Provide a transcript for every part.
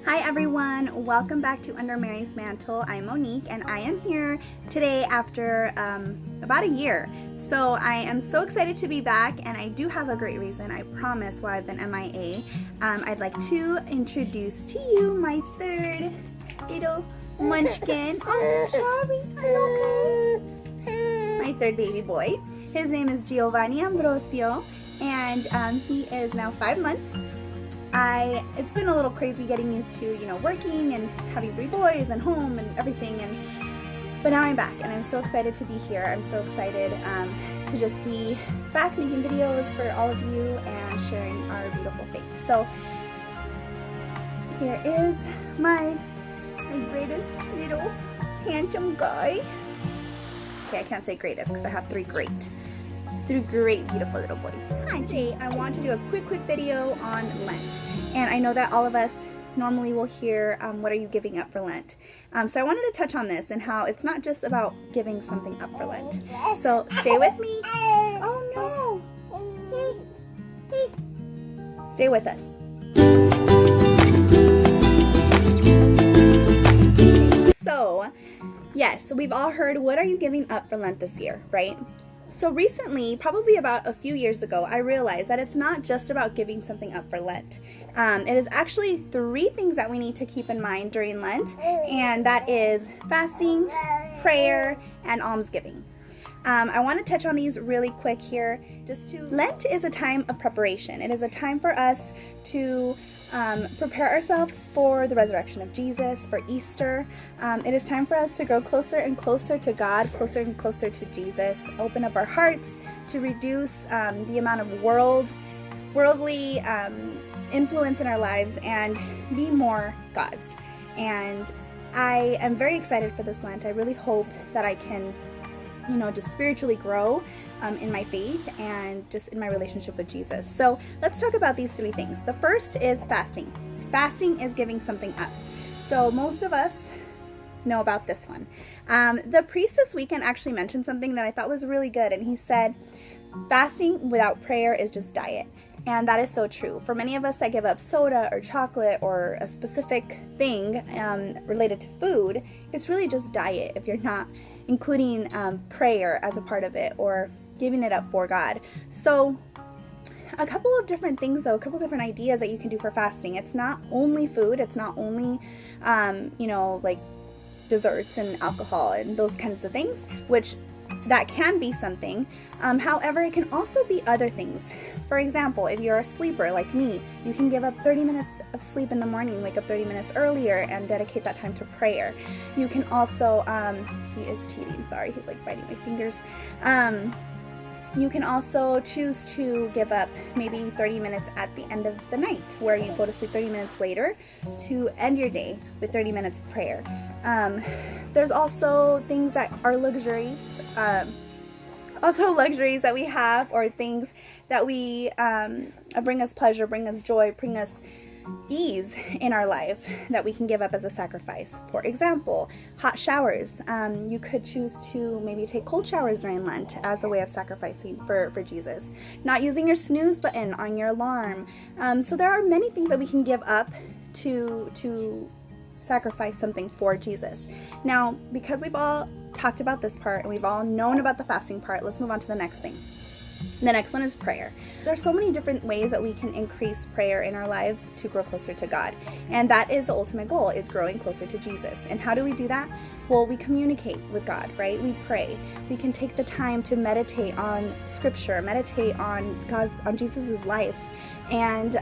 Hi everyone, welcome back to Under Mary's Mantle. I'm Monique and I am here today after about a year. So I am so excited to be back, and I do have a great reason, I promise, why I've been MIA. I'd like to introduce to you my third little munchkin. Oh, sorry, okay. My third baby boy. His name is Giovanni Ambrosio, and he is now 5 months. It's been a little crazy getting used to, working and having 3 boys and home and everything, but now I'm back and I'm so excited to be here. I'm so excited to just be back making videos for all of you and sharing our beautiful faith. So here is my greatest little handsome guy. Okay, I can't say greatest because I have 3 great, beautiful little boys. Hi, today I want to do a quick video on Lent. And I know that all of us normally will hear, what are you giving up for Lent? So I wanted to touch on this and how it's not just about giving something up for Lent. So stay with me. Oh no. Stay with us. So, yes, we've all heard, what are you giving up for Lent this year, right? So recently, probably about a few years ago, I realized that it's not just about giving something up for Lent. It is actually 3 things that we need to keep in mind during Lent, and that is fasting, prayer, and almsgiving. I want to touch on these really quick here. Lent is a time of preparation. It is a time for us to prepare ourselves for the resurrection of Jesus, for Easter. It is time for us to grow closer and closer to God, closer and closer to Jesus, open up our hearts to reduce the amount of worldly influence in our lives and be more God's. And I am very excited for this Lent. I really hope that I can just spiritually grow in my faith and just in my relationship with Jesus. So let's talk about these 3 things. The first is fasting. Fasting is giving something up. So most of us know about this one. The priest this weekend actually mentioned something that I thought was really good, and he said, fasting without prayer is just diet. And that is so true. For many of us that give up soda or chocolate or a specific thing related to food, it's really just diet if you're not including prayer as a part of it or giving it up for God. So a couple of different things though, a couple of different ideas that you can do for fasting. It's not only food, it's not only, like desserts and alcohol and those kinds of things, which that can be something. However, it can also be other things. For example, if you're a sleeper like me, you can give up 30 minutes of sleep in the morning, wake up 30 minutes earlier, and dedicate that time to prayer. You can also, he is teething, sorry, he's like biting my fingers. You can also choose to give up maybe 30 minutes at the end of the night, where you go to sleep 30 minutes later to end your day with 30 minutes of prayer. There's also things that are luxuries, that we have, or things that we bring us pleasure, bring us joy, bring us ease in our life that we can give up as a sacrifice. For example, hot showers. You could choose to maybe take cold showers during Lent as a way of sacrificing for Jesus. Not using your snooze button on your alarm. So there are many things that we can give up to sacrifice something for Jesus. Now, because we've all talked about this part and we've all known about the fasting part, let's move on to the next thing. The next one is prayer. There's so many different ways that we can increase prayer in our lives to grow closer to God. And that is the ultimate goal, is growing closer to Jesus. And how do we do that? Well, we communicate with God, right? We pray. We can take the time to meditate on scripture, meditate on Jesus' life. And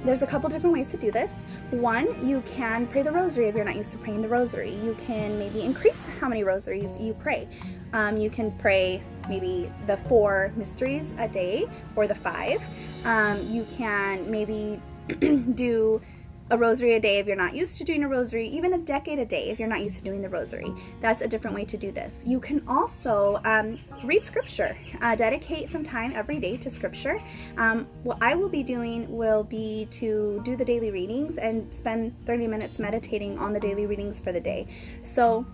there's a couple different ways to do this. One, you can pray the rosary if you're not used to praying the rosary. You can maybe increase how many rosaries you pray. You can pray maybe the 4 mysteries a day or the 5. You can maybe do a rosary a day if you're not used to doing a rosary, even a decade a day if you're not used to doing the rosary. That's a different way to do this. You can also read scripture, dedicate some time every day to scripture. What I will be doing will be to do the daily readings and spend 30 minutes meditating on the daily readings for the day. So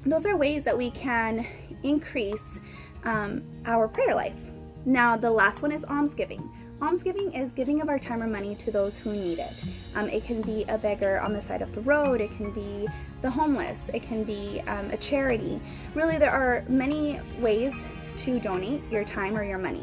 those are ways that we can increase our prayer life. Now, the last one is almsgiving. Almsgiving is giving of our time or money to those who need it. It can be a beggar on the side of the road, it can be the homeless, it can be a charity. Really, there are many ways to donate your time or your money.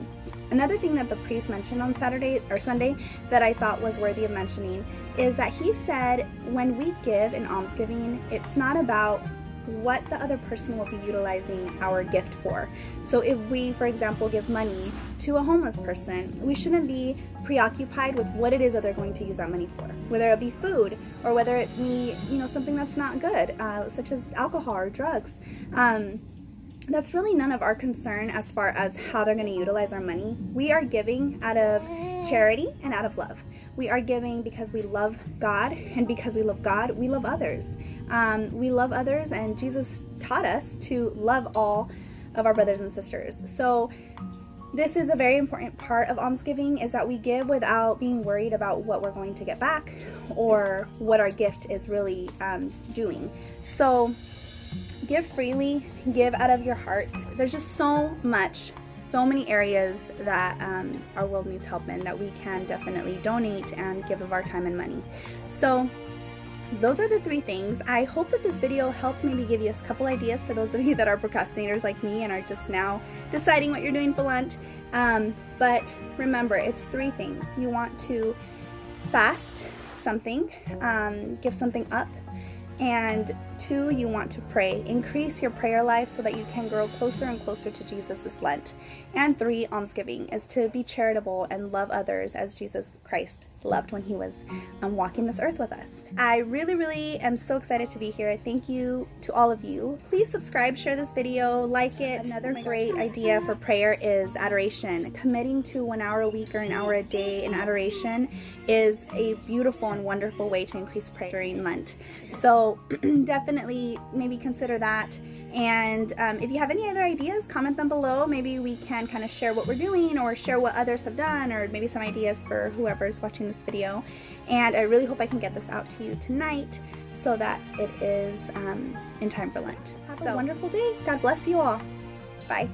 Another thing that the priest mentioned on Saturday or Sunday that I thought was worthy of mentioning is that he said when we give in almsgiving, it's not about what the other person will be utilizing our gift for. So if we, for example, give money to a homeless person, we shouldn't be preoccupied with what it is that they're going to use that money for, whether it be food or whether it be, something that's not good, such as alcohol or drugs. That's really none of our concern as far as how they're going to utilize our money. We are giving out of charity and out of love. We are giving because we love God, and because we love God, we love others. We love others, and Jesus taught us to love all of our brothers and sisters. So this is a very important part of almsgiving, is that we give without being worried about what we're going to get back or what our gift is really doing. So give freely, give out of your heart. There's just so many areas that our world needs help in that we can definitely donate and give of our time and money. So those are the 3 things. I hope that this video helped maybe give you a couple ideas for those of you that are procrastinators like me and are just now deciding what you're doing for Lent. But remember, it's 3 things. You want to fast something, give something up. And 2, you want to pray. Increase your prayer life so that you can grow closer and closer to Jesus this Lent. And 3, almsgiving is to be charitable and love others as Jesus Christ loved when he was walking this earth with us. I really am so excited to be here. Thank you to all of you. Please subscribe, share this video, like it. Another great idea for prayer is adoration. Committing to 1 hour a week or an hour a day in adoration is a beautiful and wonderful way to increase prayer during Lent. So definitely maybe consider that. And if you have any other ideas, comment them below. Maybe we can kind of share what we're doing or share what others have done, or maybe some ideas for whoever's watching this video. And I really hope I can get this out to you tonight so that it is in time for Lent. Have a wonderful day. God bless you all. Bye.